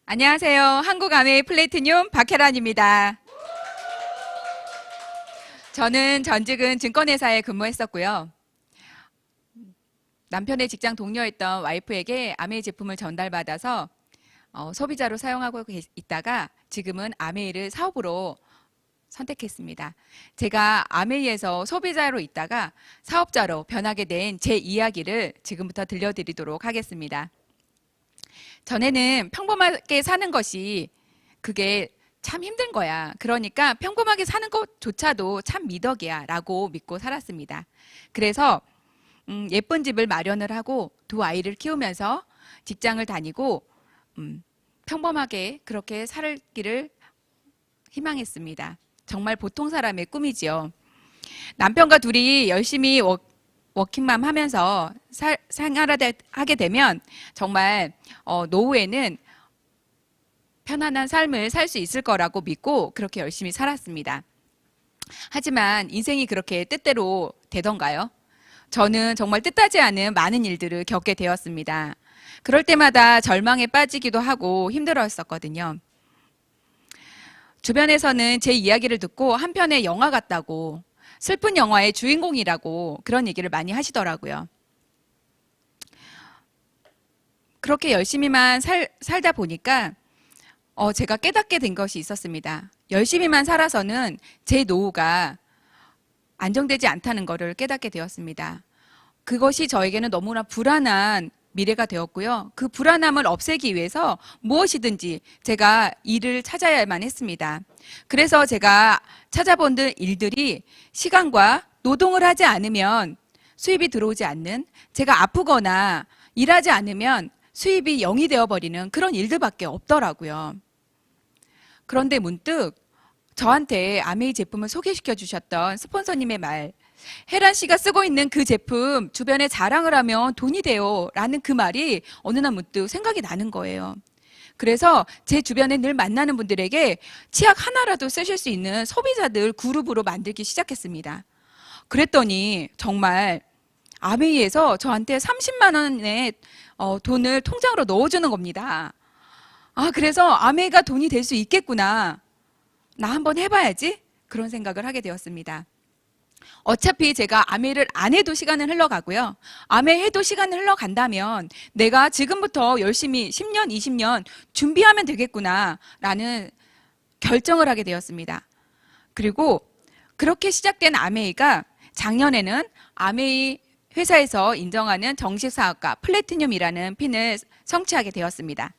안녕하세요. 한국아메이 플래티늄 박혜란입니다. 저는 전직은 증권회사에 근무했었고요. 남편의 직장 동료였던 와이프에게 아메이 제품을 전달받아서 소비자로 사용하고 있다가 지금은 아메이를 사업으로 선택했습니다. 제가 아메이에서 소비자로 있다가 사업자로 변하게 된 제 이야기를 지금부터 들려드리도록 하겠습니다. 전에는 평범하게 사는 것이 그게 참 힘든 거야. 그러니까 평범하게 사는 것조차도 참 미덕이야 라고 믿고 살았습니다. 그래서 예쁜 집을 마련을 하고 두 아이를 키우면서 직장을 다니고 평범하게 그렇게 살기를 희망했습니다. 정말 보통 사람의 꿈이지요. 남편과 둘이 열심히 워킹맘 하면서 생활을 하게 되면 정말 노후에는 편안한 삶을 살 수 있을 거라고 믿고 그렇게 열심히 살았습니다. 하지만 인생이 그렇게 뜻대로 되던가요? 저는 정말 뜻하지 않은 많은 일들을 겪게 되었습니다. 그럴 때마다 절망에 빠지기도 하고 힘들었었거든요. 주변에서는 제 이야기를 듣고 한 편의 영화 같다고, 슬픈 영화의 주인공이라고 그런 얘기를 많이 하시더라고요. 그렇게 열심히만 살다 보니까 제가 깨닫게 된 것이 있었습니다. 열심히만 살아서는 제 노후가 안정되지 않다는 것을 깨닫게 되었습니다. 그것이 저에게는 너무나 불안한 미래가 되었고요. 그 불안함을 없애기 위해서 무엇이든지 제가 일을 찾아야만 했습니다. 그래서 제가 찾아본 일들이 시간과 노동을 하지 않으면 수입이 들어오지 않는, 제가 아프거나 일하지 않으면 수입이 0이 되어버리는 그런 일들밖에 없더라고요. 그런데 문득 저한테 아메이 제품을 소개시켜 주셨던 스폰서님의 말, 혜란 씨가 쓰고 있는 그 제품 주변에 자랑을 하면 돈이 돼요 라는 그 말이 어느 날 문득 생각이 나는 거예요. 그래서 제 주변에 늘 만나는 분들에게 치약 하나라도 쓰실 수 있는 소비자들 그룹으로 만들기 시작했습니다. 그랬더니 정말 아메이에서 저한테 30만 원의 돈을 통장으로 넣어주는 겁니다. 그래서 아메이가 돈이 될 수 있겠구나. 나 한번 해봐야지. 그런 생각을 하게 되었습니다. 어차피 제가 아메이를 안 해도 시간은 흘러가고요. 아메이 해도 시간을 흘러간다면 내가 지금부터 열심히 10년, 20년 준비하면 되겠구나 라는 결정을 하게 되었습니다. 그리고 그렇게 시작된 아메이가 작년에는 아메이 회사에서 인정하는 정식 사업가 플래티늄이라는 핀을 성취하게 되었습니다.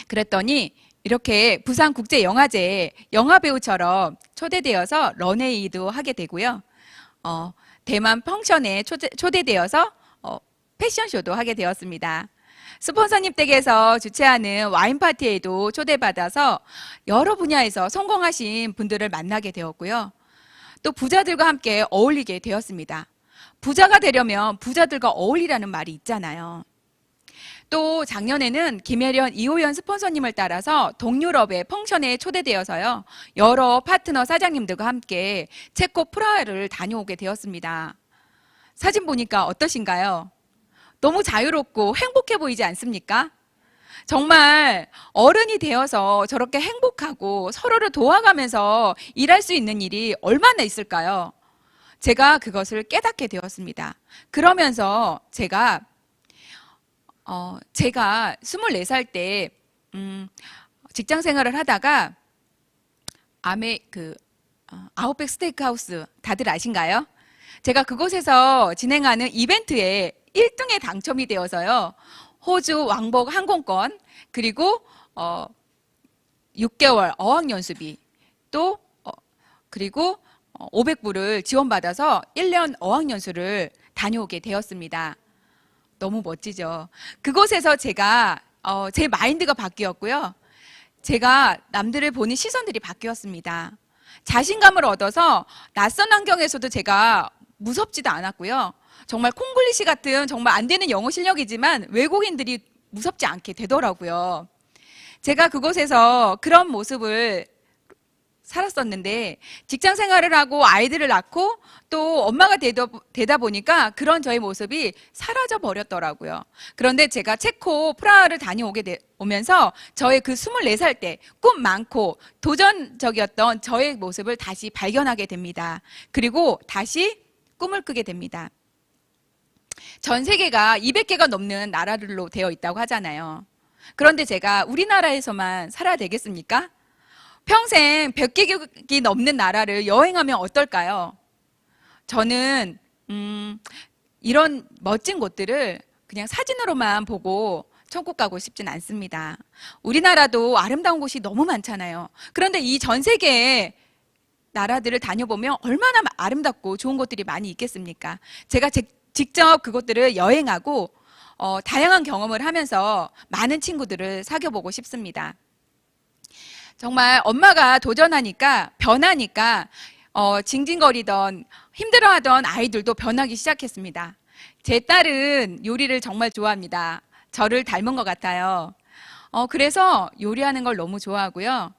그랬더니 이렇게 부산국제영화제에 영화배우처럼 초대되어서 런웨이도 하게 되고요. 대만 펑션에 초대되어서 패션쇼도 하게 되었습니다. 스폰서님 댁에서 주최하는 와인 파티에도 초대받아서 여러 분야에서 성공하신 분들을 만나게 되었고요. 또 부자들과 함께 어울리게 되었습니다. 부자가 되려면 부자들과 어울리라는 말이 있잖아요. 또 작년에는 김혜련, 이호연 스폰서님을 따라서 동유럽의 펑션에 초대되어서요. 여러 파트너 사장님들과 함께 체코 프라하를 다녀오게 되었습니다. 사진 보니까 어떠신가요? 너무 자유롭고 행복해 보이지 않습니까? 정말 어른이 되어서 저렇게 행복하고 서로를 도와가면서 일할 수 있는 일이 얼마나 있을까요? 제가 그것을 깨닫게 되었습니다. 그러면서 제가 24살 때 직장 생활을 하다가 아웃백 스테이크하우스 다들 아신가요? 제가 그곳에서 진행하는 이벤트에 1등에 당첨이 되어서요. 호주 왕복 항공권 그리고 6개월 어학연수비 또 그리고 500불을 지원받아서 1년 어학연수를 다녀오게 되었습니다. 너무 멋지죠. 그곳에서 제가 제 마인드가 바뀌었고요. 제가 남들을 보는 시선들이 바뀌었습니다. 자신감을 얻어서 낯선 환경에서도 제가 무섭지도 않았고요. 정말 콩글리시 같은 정말 안 되는 영어 실력이지만 외국인들이 무섭지 않게 되더라고요. 제가 그곳에서 그런 모습을 살았었는데 직장 생활을 하고 아이들을 낳고 또 엄마가 되다 보니까 그런 저의 모습이 사라져 버렸더라고요. 그런데 제가 체코 프라하를 오면서 저의 그 24살 때 꿈 많고 도전적이었던 저의 모습을 다시 발견하게 됩니다. 그리고 다시 꿈을 꾸게 됩니다. 전 세계가 200개가 넘는 나라들로 되어 있다고 하잖아요. 그런데 제가 우리나라에서만 살아야 되겠습니까? 평생 100개국이 넘는 나라를 여행하면 어떨까요? 저는 이런 멋진 곳들을 그냥 사진으로만 보고 천국 가고 싶진 않습니다. 우리나라도 아름다운 곳이 너무 많잖아요. 그런데 이 전 세계의 나라들을 다녀보면 얼마나 아름답고 좋은 곳들이 많이 있겠습니까? 제가 직접 그곳들을 여행하고 다양한 경험을 하면서 많은 친구들을 사귀어보고 싶습니다. 정말 엄마가 도전하니까 변하니까 징징거리던 힘들어하던 아이들도 변하기 시작했습니다. 제 딸은 요리를 정말 좋아합니다. 저를 닮은 것 같아요. 그래서 요리하는 걸 너무 좋아하고요.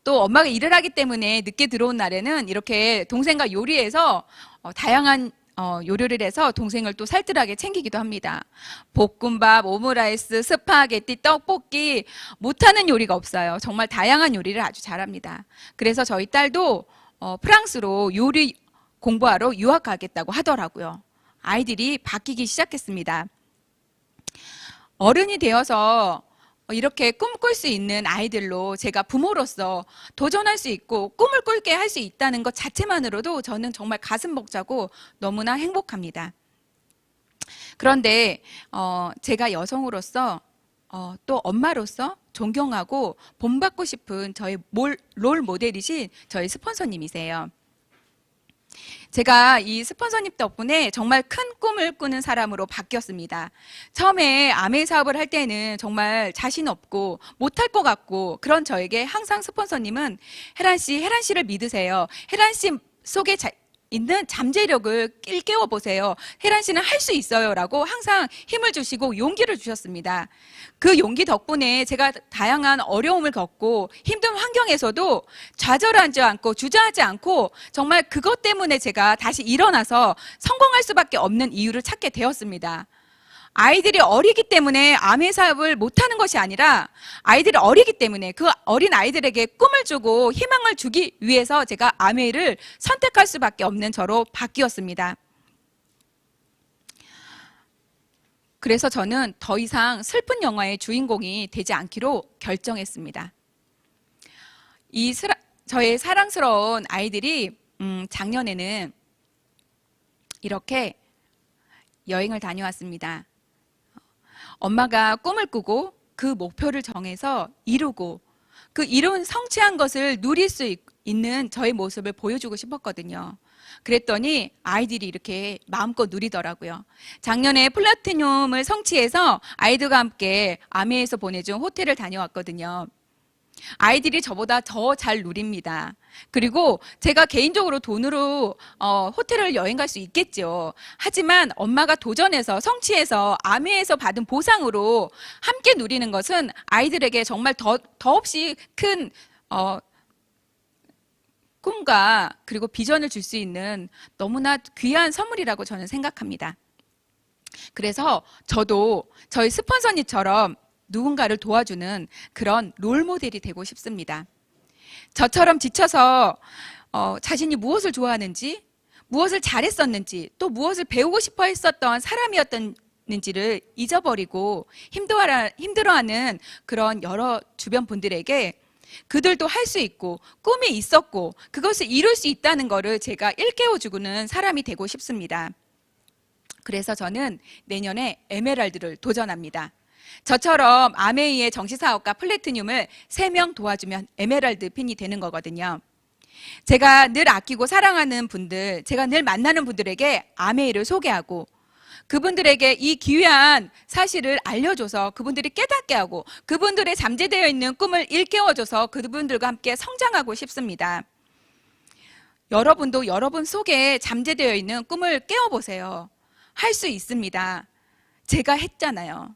또 엄마가 일을 하기 때문에 늦게 들어온 날에는 이렇게 동생과 요리해서 다양한 요리를 해서 동생을 또 살뜰하게 챙기기도 합니다. 볶음밥, 오므라이스, 스파게티, 떡볶이 못하는 요리가 없어요. 정말 다양한 요리를 아주 잘합니다. 그래서 저희 딸도 프랑스로 요리 공부하러 유학 가겠다고 하더라고요. 아이들이 바뀌기 시작했습니다. 어른이 되어서 이렇게 꿈꿀 수 있는 아이들로 제가 부모로서 도전할 수 있고 꿈을 꿀게 할 수 있다는 것 자체만으로도 저는 정말 가슴 벅차고 너무나 행복합니다. 그런데 제가 여성으로서 또 엄마로서 존경하고 본받고 싶은 저의 롤 모델이신 저희 스폰서님이세요. 제가 이 스폰서님 덕분에 정말 큰 꿈을 꾸는 사람으로 바뀌었습니다. 처음에 아메 사업을 할 때는 정말 자신 없고 못할 것 같고 그런 저에게 항상 스폰서님은 혜란 씨를 믿으세요. 혜란 씨 속에 있는 잠재력을 일깨워 보세요. 혜란 씨는 할 수 있어요. 라고 항상 힘을 주시고 용기를 주셨습니다. 그 용기 덕분에 제가 다양한 어려움을 겪고 힘든 환경에서도 좌절하지 않고 주저하지 않고 정말 그것 때문에 제가 다시 일어나서 성공할 수밖에 없는 이유를 찾게 되었습니다. 아이들이 어리기 때문에 아메 사업을 못하는 것이 아니라 아이들이 어리기 때문에 그 어린 아이들에게 꿈을 주고 희망을 주기 위해서 제가 아메를 선택할 수밖에 없는 저로 바뀌었습니다. 그래서 저는 더 이상 슬픈 영화의 주인공이 되지 않기로 결정했습니다. 저의 사랑스러운 아이들이 작년에는 이렇게 여행을 다녀왔습니다. 엄마가 꿈을 꾸고 그 목표를 정해서 이루고 그 이룬 성취한 것을 누릴 수 있는 저의 모습을 보여주고 싶었거든요. 그랬더니 아이들이 이렇게 마음껏 누리더라고요. 작년에 플래티늄을 성취해서 아이들과 함께 아메에서 보내준 호텔을 다녀왔거든요. 아이들이 저보다 더 잘 누립니다. 그리고 제가 개인적으로 돈으로 호텔을 여행 갈 수 있겠죠. 하지만 엄마가 도전해서 성취해서 아메에서 받은 보상으로 함께 누리는 것은 아이들에게 정말 더없이 큰 꿈과 그리고 비전을 줄 수 있는 너무나 귀한 선물이라고 저는 생각합니다. 그래서 저도 저희 스폰서님처럼 누군가를 도와주는 그런 롤모델이 되고 싶습니다. 저처럼 지쳐서 자신이 무엇을 좋아하는지, 무엇을 잘했었는지, 또 무엇을 배우고 싶어 했었던 사람이었는지를 잊어버리고 힘들어하는 그런 여러 주변 분들에게 그들도 할 수 있고 꿈이 있었고 그것을 이룰 수 있다는 것을 제가 일깨워주는 사람이 되고 싶습니다. 그래서 저는 내년에 에메랄드를 도전합니다. 저처럼 아메이의 정시사업가 플래티늄을 3명 도와주면 에메랄드 핀이 되는 거거든요. 제가 늘 아끼고 사랑하는 분들, 제가 늘 만나는 분들에게 아메이를 소개하고 그분들에게 이 귀한 사실을 알려줘서 그분들이 깨닫게 하고 그분들의 잠재되어 있는 꿈을 일깨워줘서 그분들과 함께 성장하고 싶습니다. 여러분도 여러분 속에 잠재되어 있는 꿈을 깨워보세요. 할 수 있습니다. 제가 했잖아요.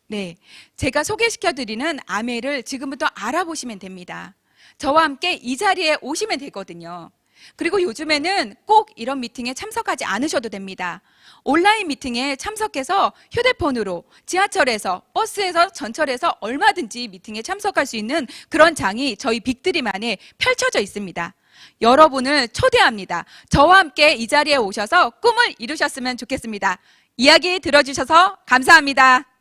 네, 제가 소개시켜드리는 아메를 지금부터 알아보시면 됩니다. 저와 함께 이 자리에 오시면 되거든요. 그리고 요즘에는 꼭 이런 미팅에 참석하지 않으셔도 됩니다. 온라인 미팅에 참석해서 휴대폰으로 지하철에서, 버스에서, 전철에서 얼마든지 미팅에 참석할 수 있는 그런 장이 저희 빅드림 안에 펼쳐져 있습니다. 여러분을 초대합니다. 저와 함께 이 자리에 오셔서 꿈을 이루셨으면 좋겠습니다. 이야기 들어주셔서 감사합니다.